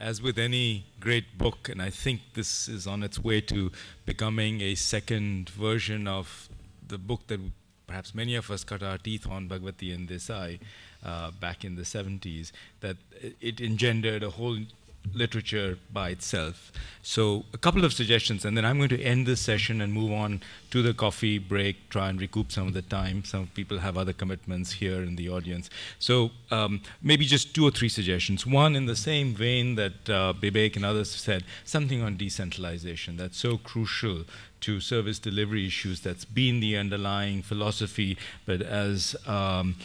as with any great book, and I think this is on its way to becoming a second version of the book that perhaps many of us cut our teeth on, Bhagwati and Desai, back in the 70s, that it engendered a whole literature by itself. So a couple of suggestions, and then I'm going to end this session and move on to the coffee break, try and recoup some of the time. Some people have other commitments here in the audience. So maybe just 2 or 3 suggestions. One, in the same vein that Bibek and others have said, something on decentralization that's so crucial to service delivery issues. That's been the underlying philosophy, but as Manish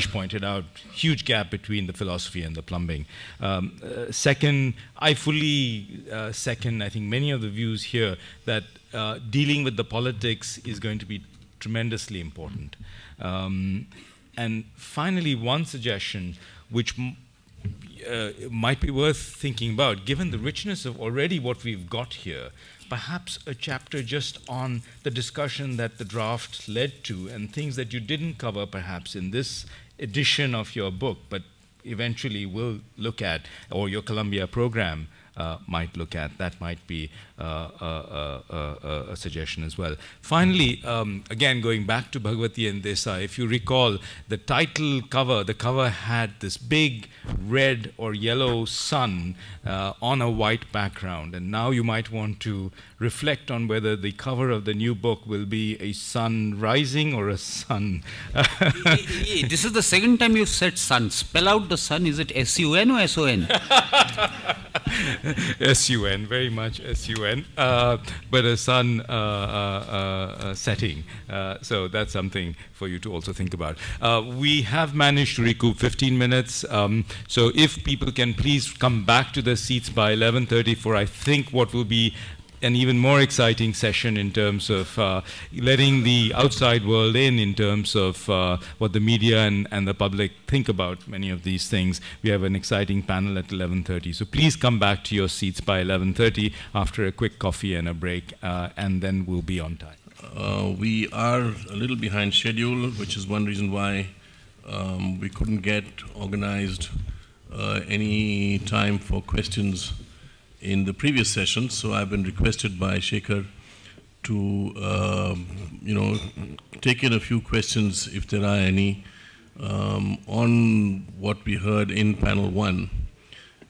pointed out, huge gap between the philosophy and the plumbing. Second, I fully second, I think, many of the views here that dealing with the politics is going to be tremendously important. And finally, one suggestion which might be worth thinking about, given the richness of already what we've got here, perhaps a chapter just on the discussion that the draft led to and things that you didn't cover perhaps in this edition of your book, but eventually will look at, or your Columbia program might look at. That might be a suggestion as well. Finally, again, going back to Bhagwati and Desai, if you recall, the title cover, the cover had this big red or yellow sun on a white background. And now you might want to reflect on whether the cover of the new book will be a sun rising or a sun. This is the second time you've said sun. Spell out the sun. Is it S-U-N or S-O-N? S-U-N, very much S-U-N, but a sun setting. So that's something for you to also think about. We have managed to recoup 15 minutes. So if people can please come back to their seats by 11:30 for, I think, what will be an even more exciting session in terms of letting the outside world in terms of what the media and the public think about many of these things. We have an exciting panel at 11:30. So please come back to your seats by 11:30 after a quick coffee and a break, and then we'll be on time. We are a little behind schedule, which is one reason why we couldn't get organized any time for questions in the previous session, so I've been requested by Shekhar to, take in a few questions, if there are any, on what we heard in panel 1.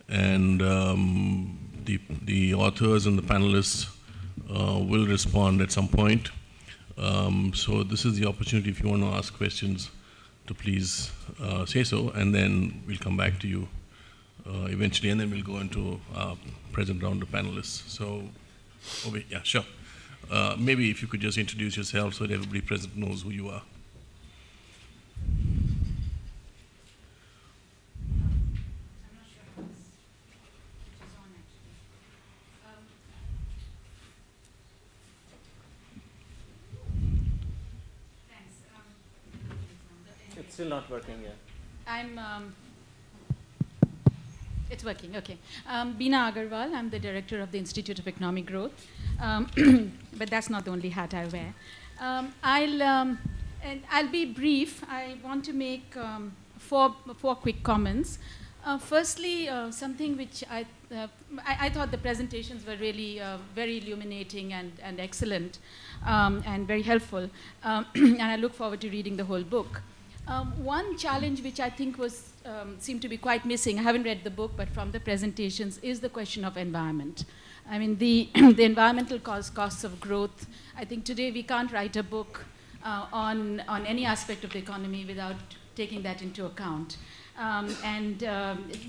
And the authors and the panelists will respond at some point. So this is the opportunity, if you want to ask questions, to please say so, and then we'll come back to you eventually, and then we'll go into present round of panelists. So, yeah, sure. Maybe if you could just introduce yourself so that everybody present knows who you are. I'm not sure if it's on actually. Thanks. It's still not working yet. It's working, okay. Beena Agarwal, I'm the director of the Institute of Economic Growth, but that's not the only hat I wear. I'll be brief. I want to make four quick comments. Firstly, something which I thought the presentations were really very illuminating and excellent and very helpful, and I look forward to reading the whole book. One challenge which I think seemed to be quite missing, I haven't read the book, but from the presentations, is the question of environment. I mean, the environmental costs of growth. I think today we can't write a book on any aspect of the economy without taking that into account.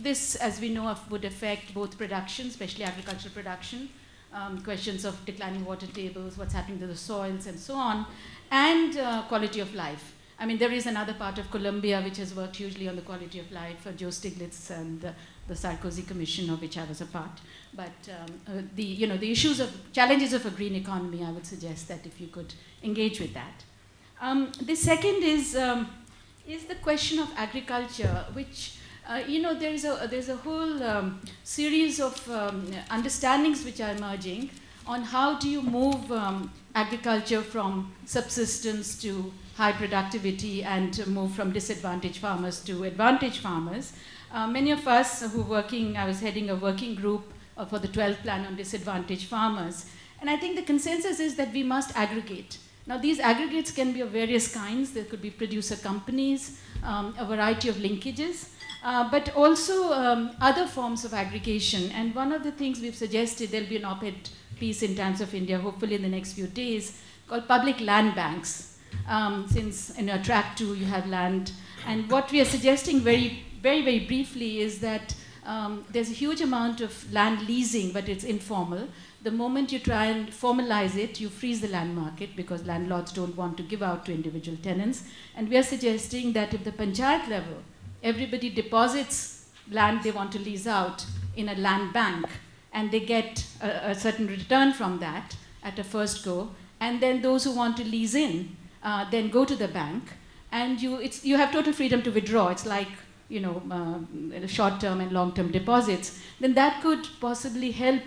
This, as we know, would affect both production, especially agricultural production, questions of declining water tables, what's happening to the soils, and so on, and quality of life. I mean, there is another part of Columbia which has worked hugely on the quality of life for Joe Stiglitz and the Sarkozy Commission, of which I was a part. But the issues of challenges of a green economy, I would suggest that if you could engage with that. The second is the question of agriculture, which there's a whole series of understandings which are emerging on how do you move agriculture from subsistence to high productivity and to move from disadvantaged farmers to advantaged farmers. Many of us who are working, I was heading a working group for the 12th plan on disadvantaged farmers. And I think the consensus is that we must aggregate. Now these aggregates can be of various kinds. There could be producer companies, a variety of linkages, but also other forms of aggregation. And one of the things we've suggested, there'll be an op-ed piece in Times of India, hopefully in the next few days, called public land banks. Since in Track 2 you have land. And what we are suggesting very briefly is that there's a huge amount of land leasing, but it's informal. The moment you try and formalize it, you freeze the land market because landlords don't want to give out to individual tenants. And we are suggesting that if the panchayat level, everybody deposits land they want to lease out in a land bank, and they get a certain return from that at a first go, and then those who want to lease in then go to the bank, and you have total freedom to withdraw. It's like, you know, short-term and long-term deposits. Then that could possibly help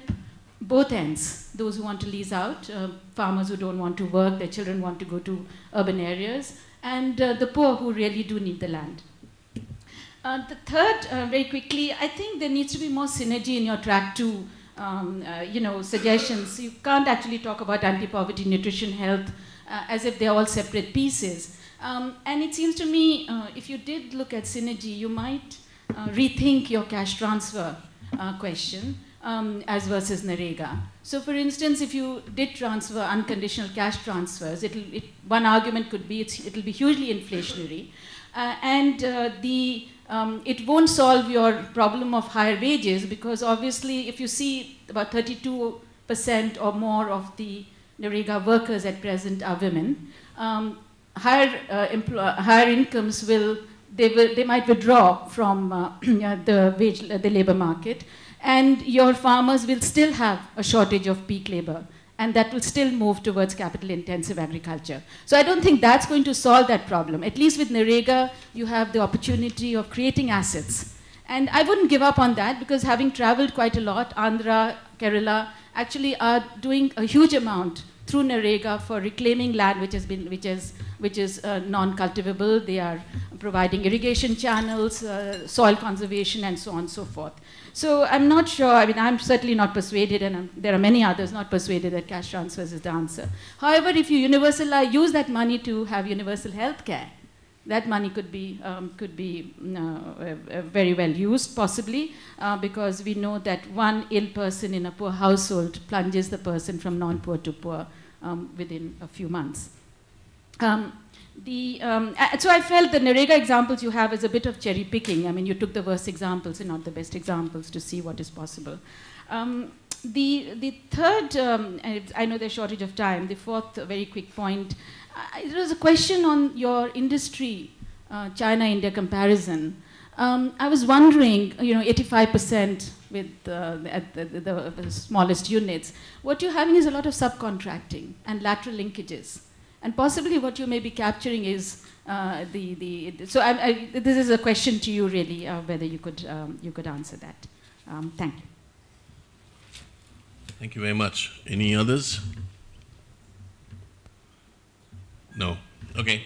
both ends, those who want to lease out, farmers who don't want to work, their children want to go to urban areas, and the poor who really do need the land. The third, very quickly, I think there needs to be more synergy in your Track 2 you know, suggestions. You can't actually talk about anti-poverty, nutrition, health, as if they're all separate pieces. And it seems to me, if you did look at synergy, you might rethink your cash transfer question as versus NREGA. So for instance, if you did transfer unconditional cash transfers, one argument could be it'll be hugely inflationary. It won't solve your problem of higher wages, because obviously if you see about 32% or more of the NREGA workers at present are women, higher incomes they might withdraw from the labor market, and your farmers will still have a shortage of peak labor, and that will still move towards capital-intensive agriculture. So I don't think that's going to solve that problem. At least with NREGA, you have the opportunity of creating assets. And I wouldn't give up on that, because having traveled quite a lot, Andhra, Kerala actually are doing a huge amount through NREGA for reclaiming land which is non-cultivable. They are providing irrigation channels, soil conservation, and so on and so forth. So I'm not sure, I mean, I'm certainly not persuaded, and there are many others not persuaded that cash transfers is the answer. However, if you use that money to have universal health care, that money could be very well used, possibly, because we know that one ill person in a poor household plunges the person from non-poor to poor within a few months. So I felt the NREGA examples you have is a bit of cherry picking. I mean, you took the worst examples and not the best examples to see what is possible. The third, I know there's shortage of time, the fourth very quick point, there was a question on your industry, China-India comparison. I was wondering, you know, 85% with at the smallest units. What you're having is a lot of subcontracting and lateral linkages. And possibly what you may be capturing is this is a question to you really, whether you could answer that. Thank you. Thank you very much. Any others? No. Okay.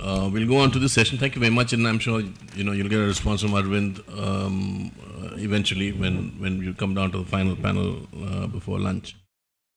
We'll go on to this session. Thank you very much, and I'm sure you'll get a response from Arvind eventually when you come down to the final panel before lunch.